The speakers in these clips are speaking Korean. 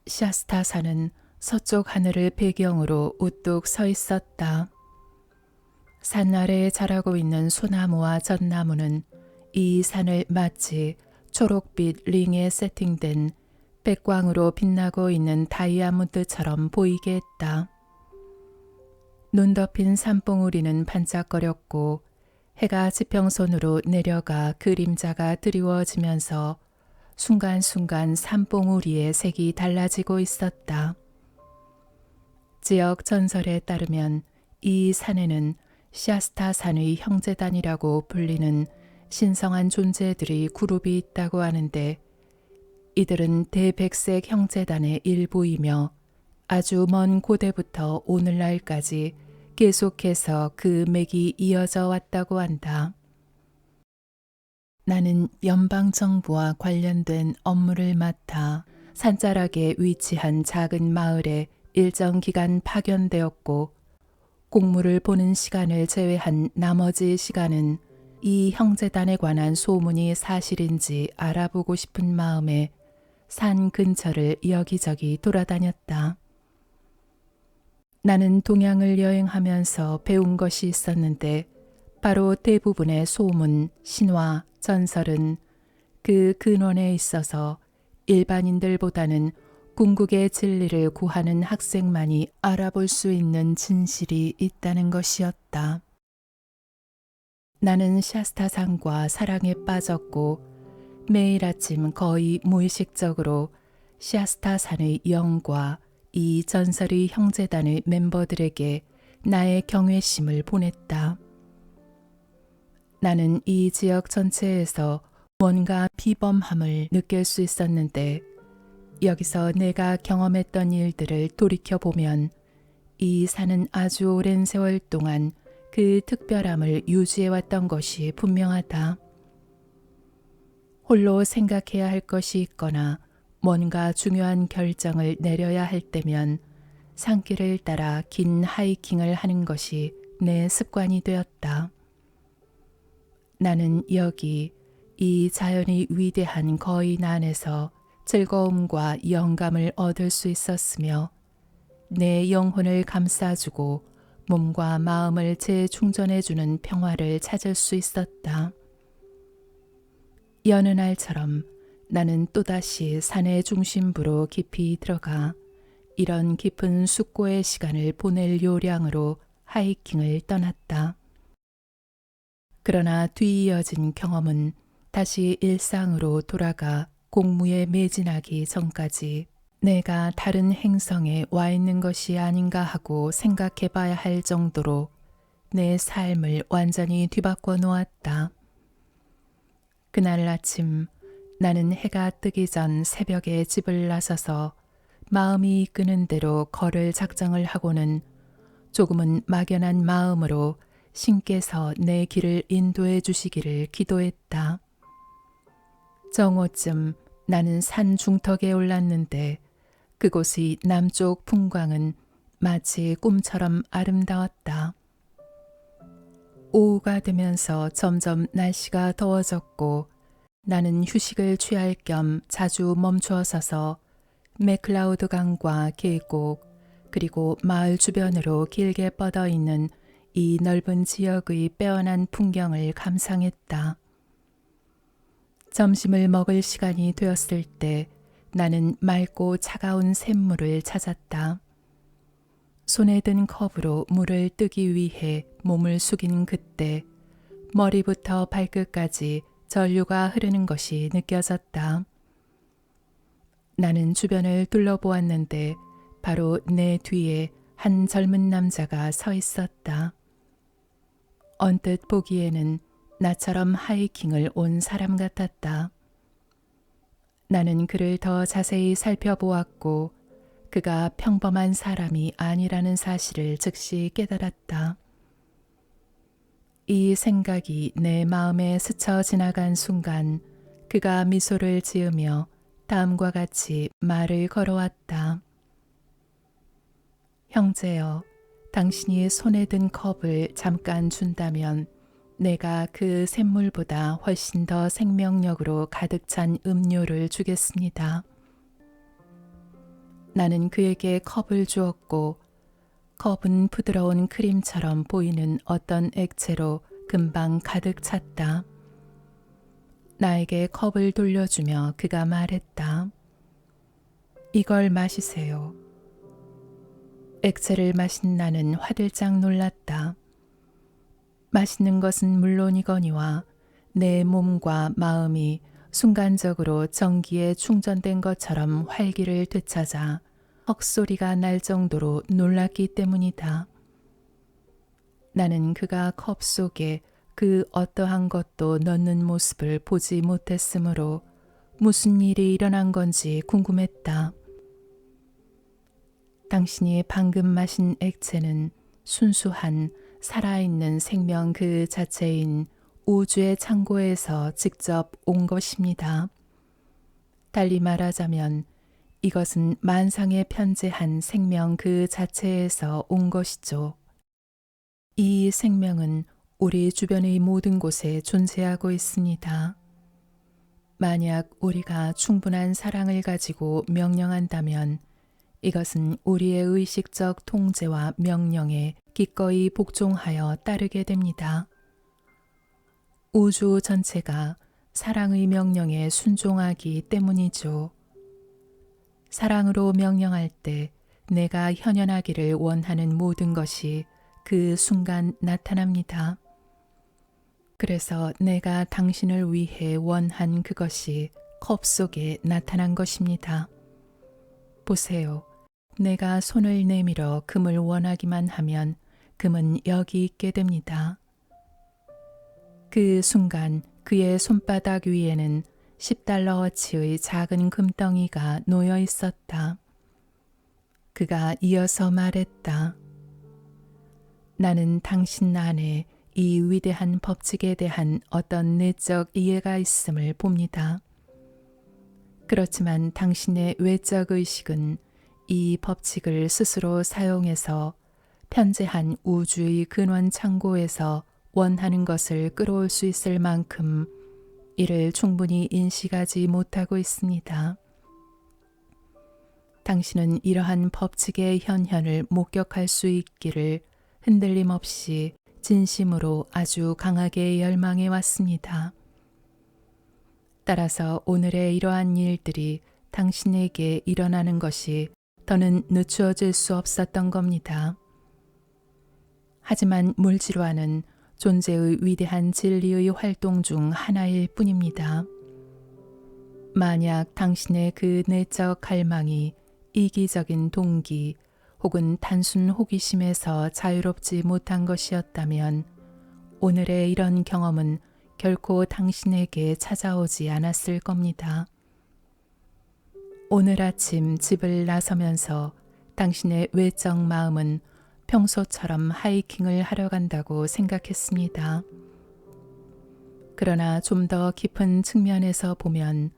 샤스타산은 서쪽 하늘을 배경으로 우뚝 서 있었다. 산 아래에 자라고 있는 소나무와 전나무는 이 산을 마치 초록빛 링에 세팅된 백광으로 빛나고 있는 다이아몬드처럼 보이게 했다. 눈 덮인 산봉우리는 반짝거렸고 해가 지평선으로 내려가 그림자가 드리워지면서 순간순간 산봉우리의 색이 달라지고 있었다. 지역 전설에 따르면 이 산에는 샤스타산의 형제단이라고 불리는 신성한 존재들의 그룹이 있다고 하는데 이들은 대백색 형제단의 일부이며 아주 먼 고대부터 오늘날까지 계속해서 그 맥이 이어져 왔다고 한다. 나는 연방정부와 관련된 업무를 맡아 산자락에 위치한 작은 마을에 일정 기간 파견되었고 공무를 보는 시간을 제외한 나머지 시간은 이 형제단에 관한 소문이 사실인지 알아보고 싶은 마음에 산 근처를 여기저기 돌아다녔다. 나는 동양을 여행하면서 배운 것이 있었는데 바로 대부분의 소문, 신화, 전설은 그 근원에 있어서 일반인들보다는 궁극의 진리를 구하는 학생만이 알아볼 수 있는 진실이 있다는 것이었다. 나는 샤스타산과 사랑에 빠졌고 매일 아침 거의 무의식적으로 샤스타산의 영과 이 전설의 형제단의 멤버들에게 나의 경외심을 보냈다. 나는 이 지역 전체에서 뭔가 비범함을 느낄 수 있었는데 여기서 내가 경험했던 일들을 돌이켜보면 이 산은 아주 오랜 세월 동안 그 특별함을 유지해왔던 것이 분명하다. 홀로 생각해야 할 것이 있거나 뭔가 중요한 결정을 내려야 할 때면 산길을 따라 긴 하이킹을 하는 것이 내 습관이 되었다. 나는 여기 이 자연의 위대한 거인 안에서 즐거움과 영감을 얻을 수 있었으며 내 영혼을 감싸주고 몸과 마음을 재충전해주는 평화를 찾을 수 있었다. 여느 날처럼 나는 또다시 산의 중심부로 깊이 들어가 이런 깊은 숙고의 시간을 보낼 요량으로 하이킹을 떠났다. 그러나 뒤이어진 경험은 다시 일상으로 돌아가 공무에 매진하기 전까지 내가 다른 행성에 와 있는 것이 아닌가 하고 생각해 봐야 할 정도로 내 삶을 완전히 뒤바꿔 놓았다. 그날 아침 나는 해가 뜨기 전 새벽에 집을 나서서 마음이 이끄는 대로 걸을 작정을 하고는 조금은 막연한 마음으로 신께서 내 길을 인도해 주시기를 기도했다. 정오쯤 나는 산 중턱에 올랐는데 그곳의 남쪽 풍광은 마치 꿈처럼 아름다웠다. 오후가 되면서 점점 날씨가 더워졌고 나는 휴식을 취할 겸 자주 멈추어 서서 맥클라우드 강과 계곡 그리고 마을 주변으로 길게 뻗어 있는 이 넓은 지역의 빼어난 풍경을 감상했다. 점심을 먹을 시간이 되었을 때 나는 맑고 차가운 샘물을 찾았다. 손에 든 컵으로 물을 뜨기 위해 몸을 숙인 그때 머리부터 발끝까지 전류가 흐르는 것이 느껴졌다. 나는 주변을 둘러보았는데 바로 내 뒤에 한 젊은 남자가 서 있었다. 언뜻 보기에는 나처럼 하이킹을 온 사람 같았다. 나는 그를 더 자세히 살펴보았고 그가 평범한 사람이 아니라는 사실을 즉시 깨달았다. 이 생각이 내 마음에 스쳐 지나간 순간 그가 미소를 지으며 다음과 같이 말을 걸어왔다. 형제여, 당신이 손에 든 컵을 잠깐 준다면 내가 그 샘물보다 훨씬 더 생명력으로 가득 찬 음료를 주겠습니다. 나는 그에게 컵을 주었고 컵은 부드러운 크림처럼 보이는 어떤 액체로 금방 가득 찼다. 나에게 컵을 돌려주며 그가 말했다. 이걸 마시세요. 액체를 마신 나는 화들짝 놀랐다. 마시는 것은 물론이거니와 내 몸과 마음이 순간적으로 전기에 충전된 것처럼 활기를 되찾아 헉소리가 날 정도로 놀랐기 때문이다. 나는 그가 컵 속에 그 어떠한 것도 넣는 모습을 보지 못했으므로 무슨 일이 일어난 건지 궁금했다. 당신이 방금 마신 액체는 순수한 살아있는 생명 그 자체인 우주의 창고에서 직접 온 것입니다. 달리 말하자면 이것은 만상에 편재한 생명 그 자체에서 온 것이죠. 이 생명은 우리 주변의 모든 곳에 존재하고 있습니다. 만약 우리가 충분한 사랑을 가지고 명령한다면 이것은 우리의 의식적 통제와 명령에 기꺼이 복종하여 따르게 됩니다. 우주 전체가 사랑의 명령에 순종하기 때문이죠. 사랑으로 명령할 때 내가 현현하기를 원하는 모든 것이 그 순간 나타납니다. 그래서 내가 당신을 위해 원한 그것이 컵 속에 나타난 것입니다. 보세요. 내가 손을 내밀어 금을 원하기만 하면 금은 여기 있게 됩니다. 그 순간 그의 손바닥 위에는 10달러어치의 작은 금덩이가 놓여 있었다. 그가 이어서 말했다. 나는 당신 안에 이 위대한 법칙에 대한 어떤 내적 이해가 있음을 봅니다. 그렇지만 당신의 외적 의식은 이 법칙을 스스로 사용해서 편재한 우주의 근원 창고에서 원하는 것을 끌어올 수 있을 만큼 이를 충분히 인식하지 못하고 있습니다. 당신은 이러한 법칙의 현현을 목격할 수 있기를 흔들림 없이 진심으로 아주 강하게 열망해 왔습니다. 따라서 오늘의 이러한 일들이 당신에게 일어나는 것이 더는 늦추어질 수 없었던 겁니다. 하지만 물질화는 존재의 위대한 진리의 활동 중 하나일 뿐입니다. 만약 당신의 그 내적 갈망이 이기적인 동기 혹은 단순 호기심에서 자유롭지 못한 것이었다면 오늘의 이런 경험은 결코 당신에게 찾아오지 않았을 겁니다. 오늘 아침 집을 나서면서 당신의 외적 마음은 평소처럼 하이킹을 하러 간다고 생각했습니다. 그러나 좀 더 깊은 측면에서 보면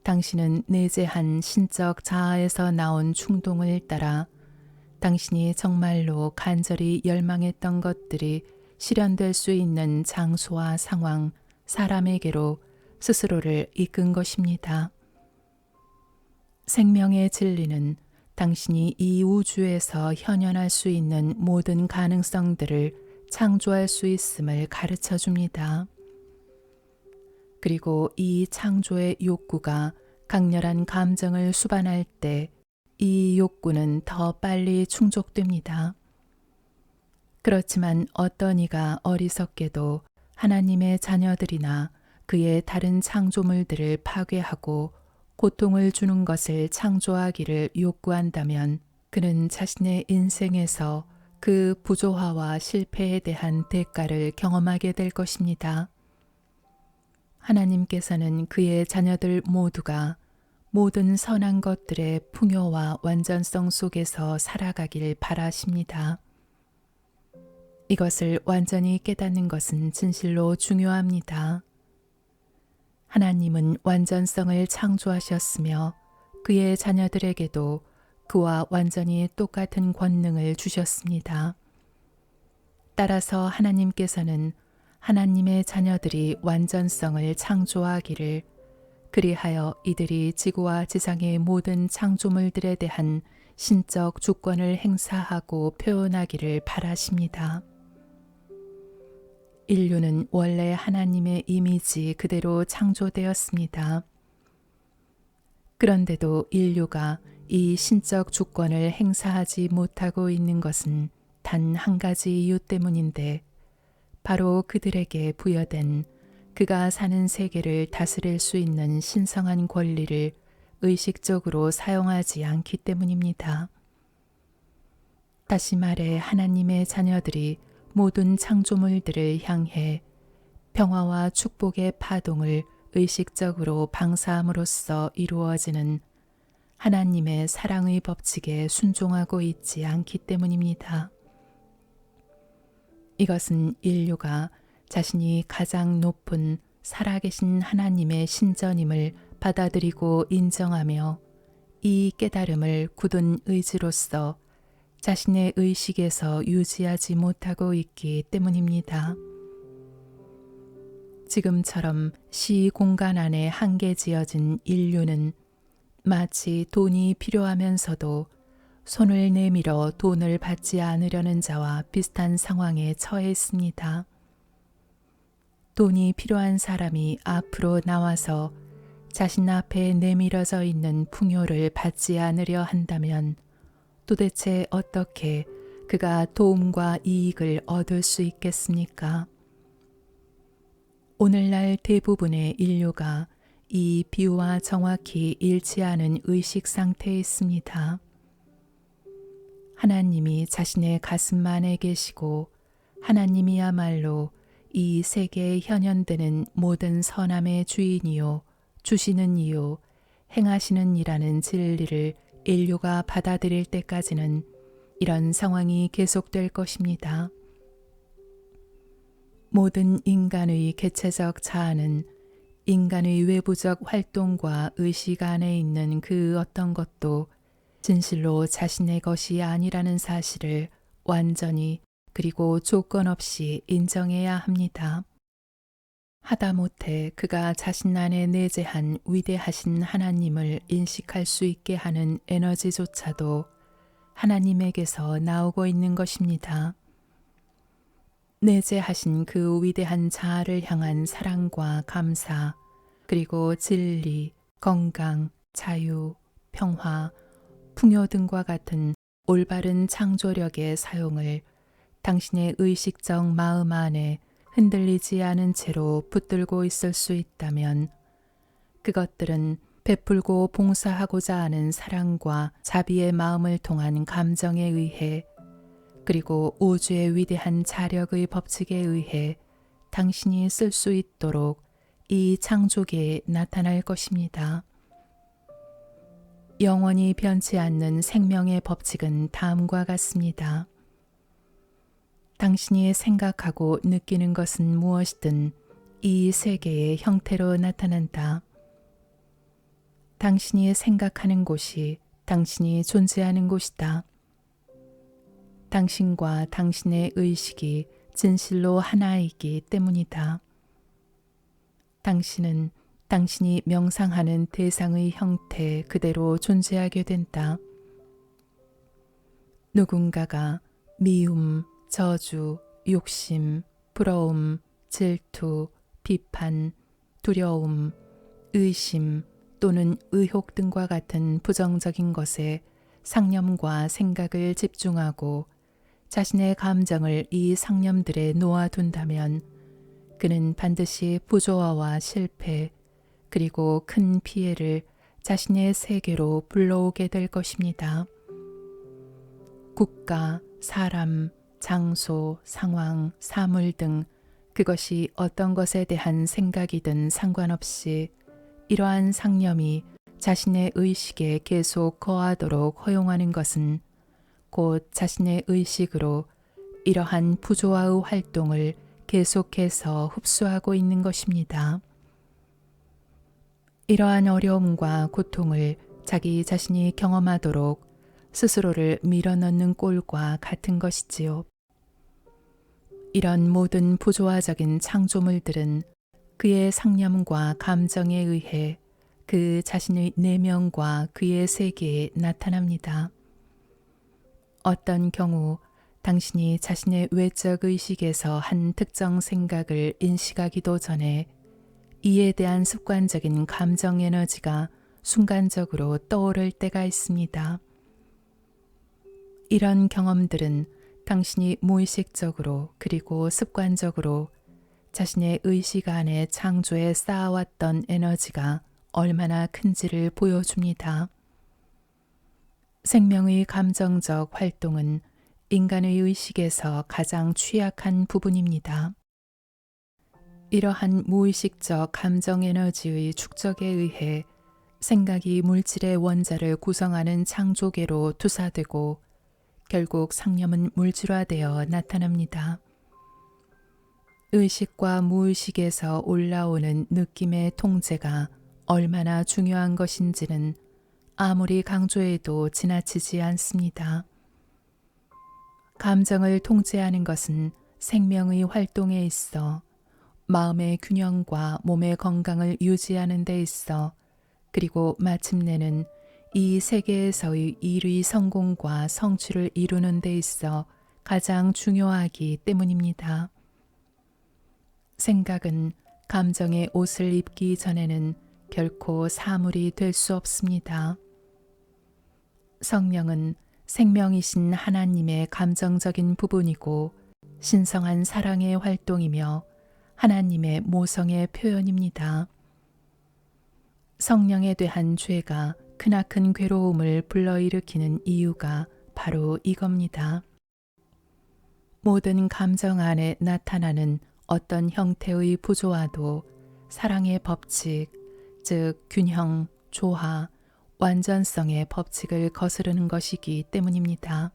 당신은 내재한 신적 자아에서 나온 충동을 따라 당신이 정말로 간절히 열망했던 것들이 실현될 수 있는 장소와 상황, 사람에게로 스스로를 이끈 것입니다. 생명의 진리는 당신이 이 우주에서 현현할 수 있는 모든 가능성들을 창조할 수 있음을 가르쳐 줍니다. 그리고 이 창조의 욕구가 강렬한 감정을 수반할 때 이 욕구는 더 빨리 충족됩니다. 그렇지만 어떤 이가 어리석게도 하나님의 자녀들이나 그의 다른 창조물들을 파괴하고 고통을 주는 것을 창조하기를 요구한다면 그는 자신의 인생에서 그 부조화와 실패에 대한 대가를 경험하게 될 것입니다. 하나님께서는 그의 자녀들 모두가 모든 선한 것들의 풍요와 완전성 속에서 살아가길 바라십니다. 이것을 완전히 깨닫는 것은 진실로 중요합니다. 하나님은 완전성을 창조하셨으며 그의 자녀들에게도 그와 완전히 똑같은 권능을 주셨습니다. 따라서 하나님께서는 하나님의 자녀들이 완전성을 창조하기를 그리하여 이들이 지구와 지상의 모든 창조물들에 대한 신적 주권을 행사하고 표현하기를 바라십니다. 인류는 원래 하나님의 이미지 그대로 창조되었습니다. 그런데도 인류가 이 신적 주권을 행사하지 못하고 있는 것은 단 한 가지 이유 때문인데, 바로 그들에게 부여된 그가 사는 세계를 다스릴 수 있는 신성한 권리를 의식적으로 사용하지 않기 때문입니다. 다시 말해 하나님의 자녀들이 모든 창조물들을 향해 평화와 축복의 파동을 의식적으로 방사함으로써 이루어지는 하나님의 사랑의 법칙에 순종하고 있지 않기 때문입니다. 이것은 인류가 자신이 가장 높은 살아계신 하나님의 신전임을 받아들이고 인정하며 이 깨달음을 굳은 의지로서 자신의 의식에서 유지하지 못하고 있기 때문입니다. 지금처럼 시 공간 안에 한계 지어진 인류는 마치 돈이 필요하면서도 손을 내밀어 돈을 받지 않으려는 자와 비슷한 상황에 처해 있습니다. 돈이 필요한 사람이 앞으로 나와서 자신 앞에 내밀어져 있는 풍요를 받지 않으려 한다면 도대체 어떻게 그가 도움과 이익을 얻을 수 있겠습니까? 오늘날 대부분의 인류가 이 비유와 정확히 일치하는 의식 상태에 있습니다. 하나님이 자신의 가슴 안에 계시고 하나님이야말로 이 세계에 현현되는 모든 선함의 주인이요, 주시는 이요, 행하시는 이라는 진리를 인류가 받아들일 때까지는 이런 상황이 계속될 것입니다. 모든 인간의 개체적 자아는 인간의 외부적 활동과 의식 안에 있는 그 어떤 것도 진실로 자신의 것이 아니라는 사실을 완전히 그리고 조건 없이 인정해야 합니다. 하다못해 그가 자신 안에 내재한 위대하신 하나님을 인식할 수 있게 하는 에너지조차도 하나님에게서 나오고 있는 것입니다. 내재하신 그 위대한 자아를 향한 사랑과 감사, 그리고 진리, 건강, 자유, 평화, 풍요 등과 같은 올바른 창조력의 사용을 당신의 의식적 마음 안에 흔들리지 않은 채로 붙들고 있을 수 있다면 그것들은 베풀고 봉사하고자 하는 사랑과 자비의 마음을 통한 감정에 의해, 그리고 우주의 위대한 자력의 법칙에 의해 당신이 쓸 수 있도록 이 창조계에 나타날 것입니다. 영원히 변치 않는 생명의 법칙은 다음과 같습니다. 당신이 생각하고 느끼는 것은 무엇이든 이 세계의 형태로 나타난다. 당신이 생각하는 곳이 당신이 존재하는 곳이다. 당신과 당신의 의식이 진실로 하나이기 때문이다. 당신은 당신이 명상하는 대상의 형태 그대로 존재하게 된다. 누군가가 미움, 저주, 욕심, 부러움, 질투, 비판, 두려움, 의심 또는 의혹 등과 같은 부정적인 것에 상념과 생각을 집중하고 자신의 감정을 이 상념들에 놓아둔다면 그는 반드시 부조화와 실패 그리고 큰 피해를 자신의 세계로 불러오게 될 것입니다. 국가, 사람, 장소, 상황, 사물 등 그것이 어떤 것에 대한 생각이든 상관없이 이러한 상념이 자신의 의식에 계속 거하도록 허용하는 것은 곧 자신의 의식으로 이러한 부조화의 활동을 계속해서 흡수하고 있는 것입니다. 이러한 어려움과 고통을 자기 자신이 경험하도록 스스로를 밀어넣는 꼴과 같은 것이지요. 이런 모든 부조화적인 창조물들은 그의 상념과 감정에 의해 그 자신의 내면과 그의 세계에 나타납니다. 어떤 경우 당신이 자신의 외적 의식에서 한 특정 생각을 인식하기도 전에 이에 대한 습관적인 감정 에너지가 순간적으로 떠오를 때가 있습니다. 이런 경험들은 당신이 무의식적으로 그리고 습관적으로 자신의 의식 안에 창조에 쌓아왔던 에너지가 얼마나 큰지를 보여줍니다. 생명의 감정적 활동은 인간의 의식에서 가장 취약한 부분입니다. 이러한 무의식적 감정 에너지의 축적에 의해 생각이 물질의 원자를 구성하는 창조계로 투사되고 결국 상념은 물질화되어 나타납니다. 의식과 무의식에서 올라오는 느낌의 통제가 얼마나 중요한 것인지는 아무리 강조해도 지나치지 않습니다. 감정을 통제하는 것은 생명의 활동에 있어 마음의 균형과 몸의 건강을 유지하는 데 있어 그리고 마침내는 이 세계에서의 일의 성공과 성취를 이루는 데 있어 가장 중요하기 때문입니다. 생각은 감정의 옷을 입기 전에는 결코 사물이 될 수 없습니다. 성령은 생명이신 하나님의 감정적인 부분이고 신성한 사랑의 활동이며 하나님의 모성의 표현입니다. 성령에 대한 죄가 크나큰 괴로움을 불러일으키는 이유가 바로 이겁니다. 모든 감정 안에 나타나는 어떤 형태의 부조화도 사랑의 법칙, 즉 균형, 조화, 완전성의 법칙을 거스르는 것이기 때문입니다.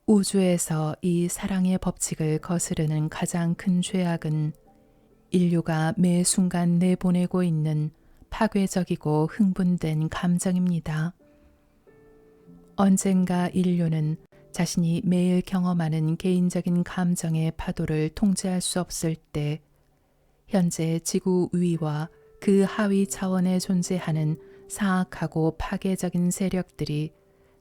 우주에서 이 사랑의 법칙을 거스르는 가장 큰 죄악은 인류가 매 순간 내보내고 있는 파괴적이고 흥분된 감정입니다. 언젠가 인류는 자신이 매일 경험하는 개인적인 감정의 파도를 통제할 수 없을 때 현재 지구 위와 그 하위 차원에 존재하는 사악하고 파괴적인 세력들이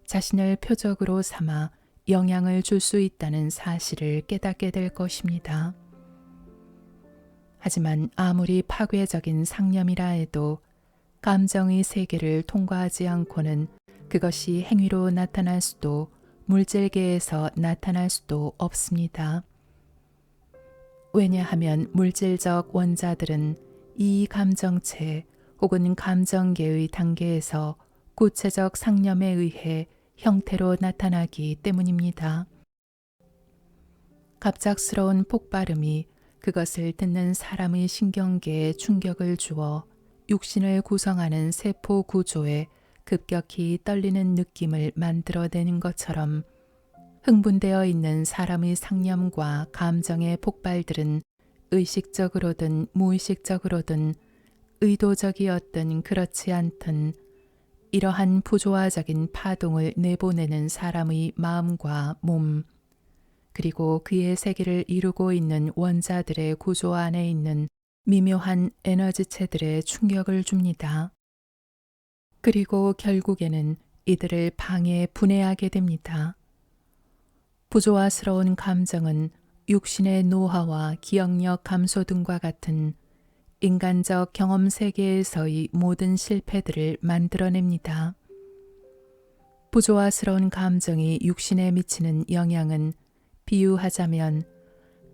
자신을 표적으로 삼아 영향을 줄 수 있다는 사실을 깨닫게 될 것입니다. 하지만 아무리 파괴적인 상념이라 해도 감정의 세계를 통과하지 않고는 그것이 행위로 나타날 수도 물질계에서 나타날 수도 없습니다. 왜냐하면 물질적 원자들은 이 감정체 혹은 감정계의 단계에서 구체적 상념에 의해 형태로 나타나기 때문입니다. 갑작스러운 폭발음이 그것을 듣는 사람의 신경계에 충격을 주어 육신을 구성하는 세포 구조에 급격히 떨리는 느낌을 만들어내는 것처럼 흥분되어 있는 사람의 상념과 감정의 폭발들은 의식적으로든 무의식적으로든 의도적이었든 그렇지 않든 이러한 부조화적인 파동을 내보내는 사람의 마음과 몸, 그리고 그의 세계를 이루고 있는 원자들의 구조 안에 있는 미묘한 에너지체들에 충격을 줍니다. 그리고 결국에는 이들을 방해 분해하게 됩니다. 부조화스러운 감정은 육신의 노화와 기억력 감소 등과 같은 인간적 경험 세계에서의 모든 실패들을 만들어냅니다. 부조화스러운 감정이 육신에 미치는 영향은 비유하자면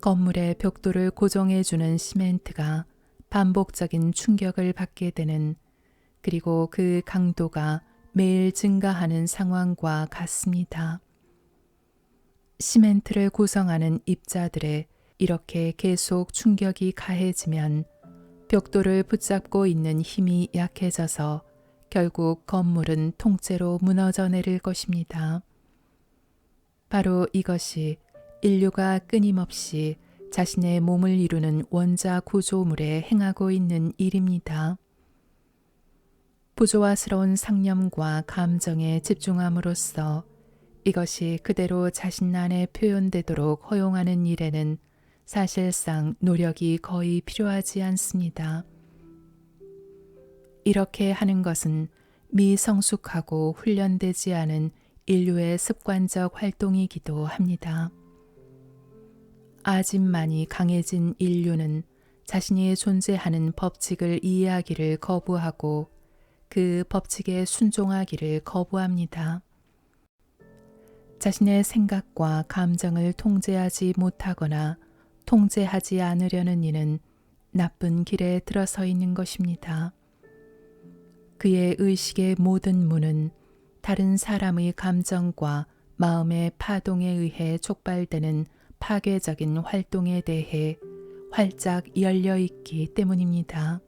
건물의 벽돌을 고정해주는 시멘트가 반복적인 충격을 받게 되는 그리고 그 강도가 매일 증가하는 상황과 같습니다. 시멘트를 구성하는 입자들에 이렇게 계속 충격이 가해지면 벽돌을 붙잡고 있는 힘이 약해져서 결국 건물은 통째로 무너져 내릴 것입니다. 바로 이것이 인류가 끊임없이 자신의 몸을 이루는 원자 구조물에 행하고 있는 일입니다. 부조화스러운 상념과 감정에 집중함으로써 이것이 그대로 자신 안에 표현되도록 허용하는 일에는 사실상 노력이 거의 필요하지 않습니다. 이렇게 하는 것은 미성숙하고 훈련되지 않은 인류의 습관적 활동이기도 합니다. 아집만이 강해진 인류는 자신이 존재하는 법칙을 이해하기를 거부하고 그 법칙에 순종하기를 거부합니다. 자신의 생각과 감정을 통제하지 못하거나 통제하지 않으려는 이는 나쁜 길에 들어서 있는 것입니다. 그의 의식의 모든 문은 다른 사람의 감정과 마음의 파동에 의해 촉발되는 파괴적인 활동에 대해 활짝 열려 있기 때문입니다.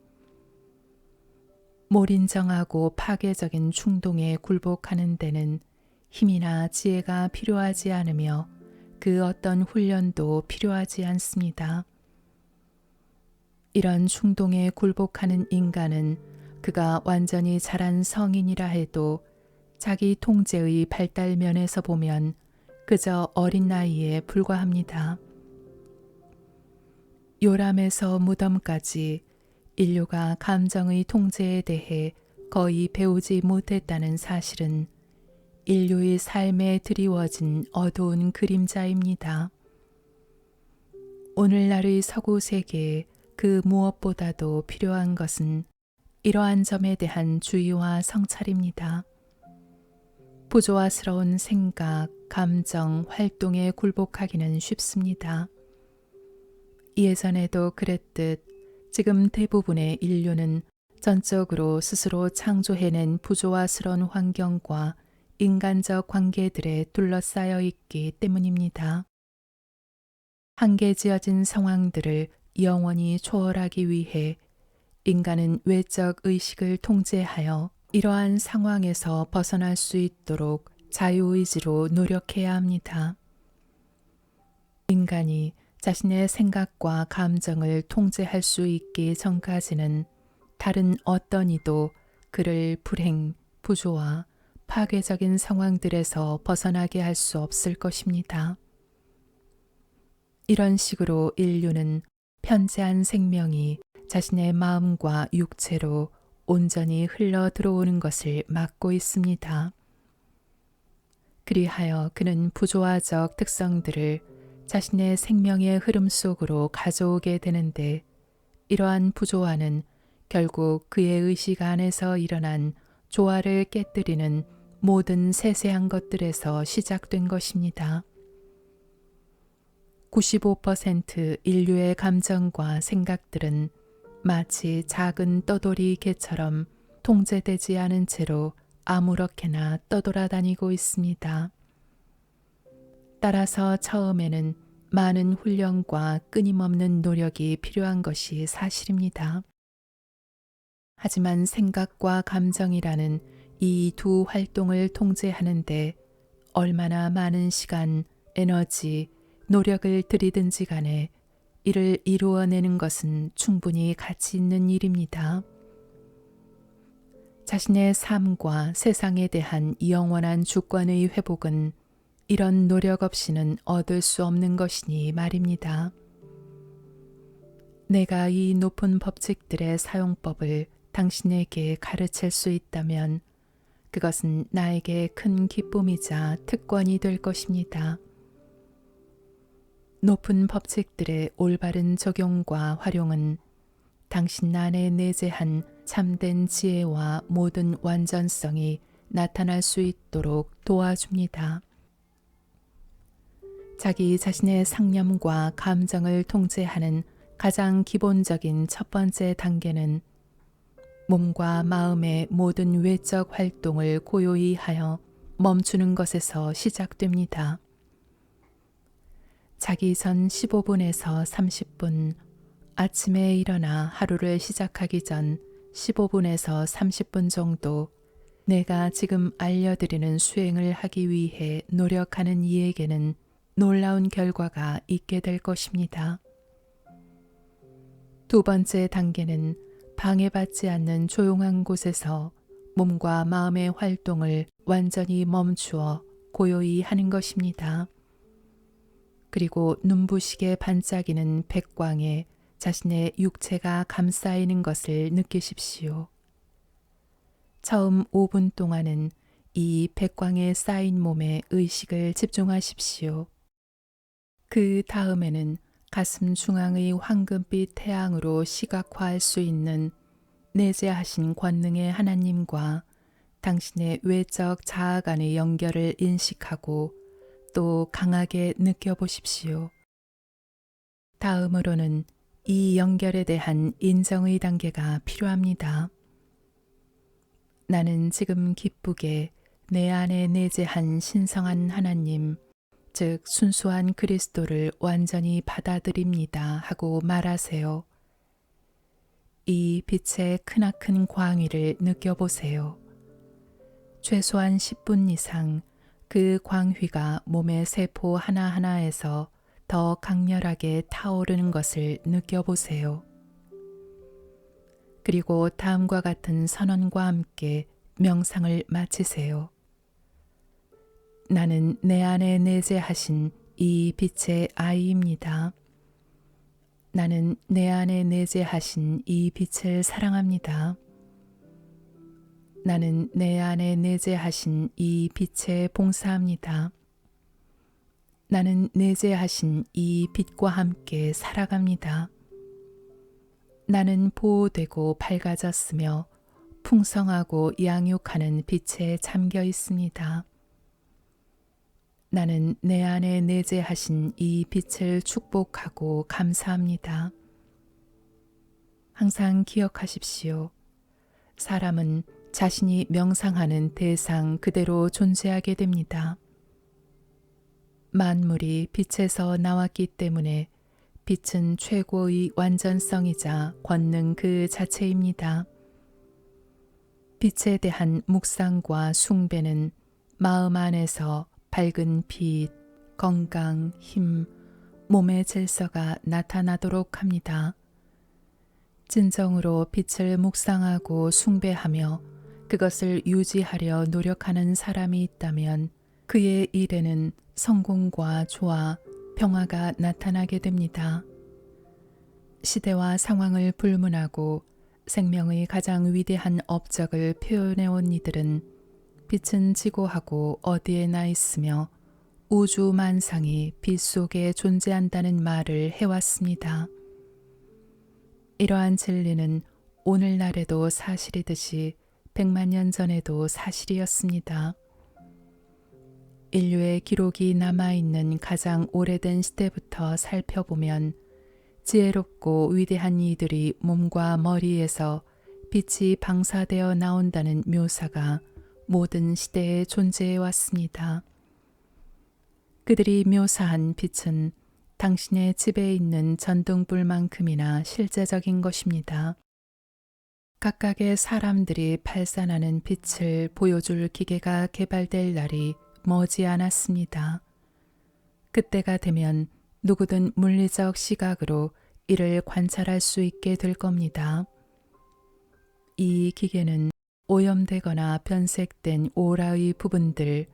몰인정하고 파괴적인 충동에 굴복하는 데는 힘이나 지혜가 필요하지 않으며 그 어떤 훈련도 필요하지 않습니다. 이런 충동에 굴복하는 인간은 그가 완전히 자란 성인이라 해도 자기 통제의 발달면에서 보면 그저 어린 나이에 불과합니다. 요람에서 무덤까지 인류가 감정의 통제에 대해 거의 배우지 못했다는 사실은 인류의 삶에 드리워진 어두운 그림자입니다. 오늘날의 서구 세계에 그 무엇보다도 필요한 것은 이러한 점에 대한 주의와 성찰입니다. 부조화스러운 생각, 감정, 활동에 굴복하기는 쉽습니다. 예전에도 그랬듯 지금 대부분의 인류는 전적으로 스스로 창조해낸 부조화스러운 환경과 인간적 관계들에 둘러싸여 있기 때문입니다. 한계지어진 상황들을 영원히 초월하기 위해 인간은 외적 의식을 통제하여 이러한 상황에서 벗어날 수 있도록 자유의지로 노력해야 합니다. 인간이 자신의 생각과 감정을 통제할 수 있기 전까지는 다른 어떤 이도 그를 불행, 부조화, 파괴적인 상황들에서 벗어나게 할 수 없을 것입니다. 이런 식으로 인류는 편재한 생명이 자신의 마음과 육체로 온전히 흘러 들어오는 것을 막고 있습니다. 그리하여 그는 부조화적 특성들을 자신의 생명의 흐름 속으로 가져오게 되는데 이러한 부조화는 결국 그의 의식 안에서 일어난 조화를 깨뜨리는 모든 세세한 것들에서 시작된 것입니다. 95% 인류의 감정과 생각들은 마치 작은 떠돌이 개처럼 통제되지 않은 채로 아무렇게나 떠돌아다니고 있습니다. 따라서 처음에는 많은 훈련과 끊임없는 노력이 필요한 것이 사실입니다. 하지만 생각과 감정이라는 이 두 활동을 통제하는데 얼마나 많은 시간, 에너지, 노력을 들이든지 간에 이를 이루어내는 것은 충분히 가치 있는 일입니다. 자신의 삶과 세상에 대한 영원한 주권의 회복은 이런 노력 없이는 얻을 수 없는 것이니 말입니다. 내가 이 높은 법칙들의 사용법을 당신에게 가르칠 수 있다면 그것은 나에게 큰 기쁨이자 특권이 될 것입니다. 높은 법칙들의 올바른 적용과 활용은 당신 안에 내재한 참된 지혜와 모든 완전성이 나타날 수 있도록 도와줍니다. 자기 자신의 상념과 감정을 통제하는 가장 기본적인 첫 번째 단계는 몸과 마음의 모든 외적 활동을 고요히 하여 멈추는 것에서 시작됩니다. 자기 전 15분에서 30분, 아침에 일어나 하루를 시작하기 전 15분에서 30분 정도 내가 지금 알려드리는 수행을 하기 위해 노력하는 이에게는 놀라운 결과가 있게 될 것입니다. 두 번째 단계는 방해받지 않는 조용한 곳에서 몸과 마음의 활동을 완전히 멈추어 고요히 하는 것입니다. 그리고 눈부시게 반짝이는 백광에 자신의 육체가 감싸이는 것을 느끼십시오. 처음 5분 동안은 이 백광에 쌓인 몸에 의식을 집중하십시오. 그 다음에는 가슴 중앙의 황금빛 태양으로 시각화할 수 있는 내재하신 권능의 하나님과 당신의 외적 자아 간의 연결을 인식하고 또 강하게 느껴보십시오. 다음으로는 이 연결에 대한 인정의 단계가 필요합니다. 나는 지금 기쁘게 내 안에 내재한 신성한 하나님, 즉 순수한 그리스도를 완전히 받아들입니다 하고 말하세요. 이 빛의 크나큰 광위를 느껴보세요. 최소한 10분 이상 그 광휘가 몸의 세포 하나하나에서 더 강렬하게 타오르는 것을 느껴보세요. 그리고 다음과 같은 선언과 함께 명상을 마치세요. 나는 내 안에 내재하신 이 빛의 아이입니다. 나는 내 안에 내재하신 이 빛을 사랑합니다. 나는 내 안에 내재하신 이 빛에 봉사합니다. 나는 내재하신 이 빛과 함께 살아갑니다. 나는 보호되고 밝아졌으며 풍성하고 양육하는 빛에 잠겨 있습니다. 나는 내 안에 내재하신 이 빛을 축복하고 감사합니다. 항상 기억하십시오. 사람은 자신이 명상하는 대상 그대로 존재하게 됩니다. 만물이 빛에서 나왔기 때문에 빛은 최고의 완전성이자 권능 그 자체입니다. 빛에 대한 묵상과 숭배는 마음 안에서 밝은 빛, 건강, 힘, 몸의 질서가 나타나도록 합니다. 진정으로 빛을 묵상하고 숭배하며 그것을 유지하려 노력하는 사람이 있다면 그의 일에는 성공과 조화, 평화가 나타나게 됩니다. 시대와 상황을 불문하고 생명의 가장 위대한 업적을 표현해온 이들은 빛은 지고하고 어디에나 있으며 우주 만상이 빛 속에 존재한다는 말을 해왔습니다. 이러한 진리는 오늘날에도 사실이듯이 100만 년 전에도 사실이었습니다. 인류의 기록이 남아있는 가장 오래된 시대부터 살펴보면 지혜롭고 위대한 이들이 몸과 머리에서 빛이 방사되어 나온다는 묘사가 모든 시대에 존재해 왔습니다. 그들이 묘사한 빛은 당신의 집에 있는 전등불만큼이나 실제적인 것입니다. 각각의 사람들이 발산하는 빛을 보여줄 기계가 개발될 날이 머지 않았습니다. 그때가 되면 누구든 물리적 시각으로 이를 관찰할 수 있게 될 겁니다. 이 기계는 오염되거나 변색된 오라의 부분들,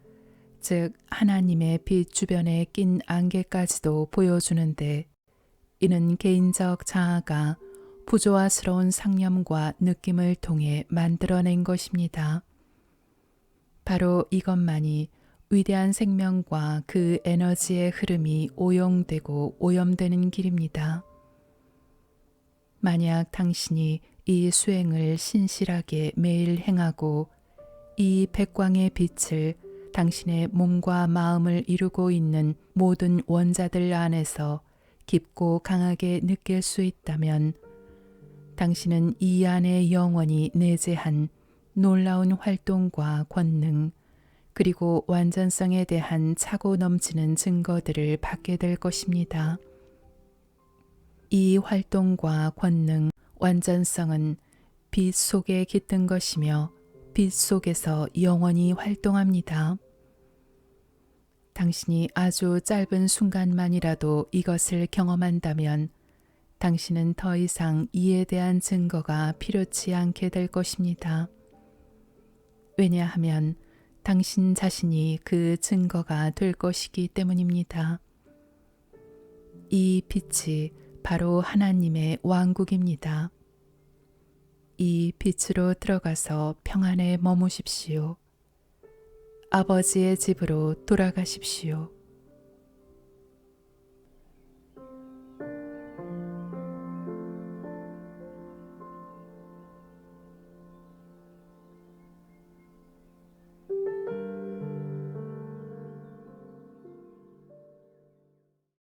즉 하나님의 빛 주변에 낀 안개까지도 보여주는데 이는 개인적 자아가 부조화스러운 상념과 느낌을 통해 만들어낸 것입니다. 바로 이것만이 위대한 생명과 그 에너지의 흐름이 오용되고 오염되는 길입니다. 만약 당신이 이 수행을 신실하게 매일 행하고 이 백광의 빛을 당신의 몸과 마음을 이루고 있는 모든 원자들 안에서 깊고 강하게 느낄 수 있다면 당신은 이 안에 영원히 내재한 놀라운 활동과 권능 그리고 완전성에 대한 차고 넘치는 증거들을 받게 될 것입니다. 이 활동과 권능, 완전성은 빛 속에 깃든 것이며 빛 속에서 영원히 활동합니다. 당신이 아주 짧은 순간만이라도 이것을 경험한다면 당신은 더 이상 이에 대한 증거가 필요치 않게 될 것입니다. 왜냐하면 당신 자신이 그 증거가 될 것이기 때문입니다. 이 빛이 바로 하나님의 왕국입니다. 이 빛으로 들어가서 평안에 머무십시오. 아버지의 집으로 돌아가십시오.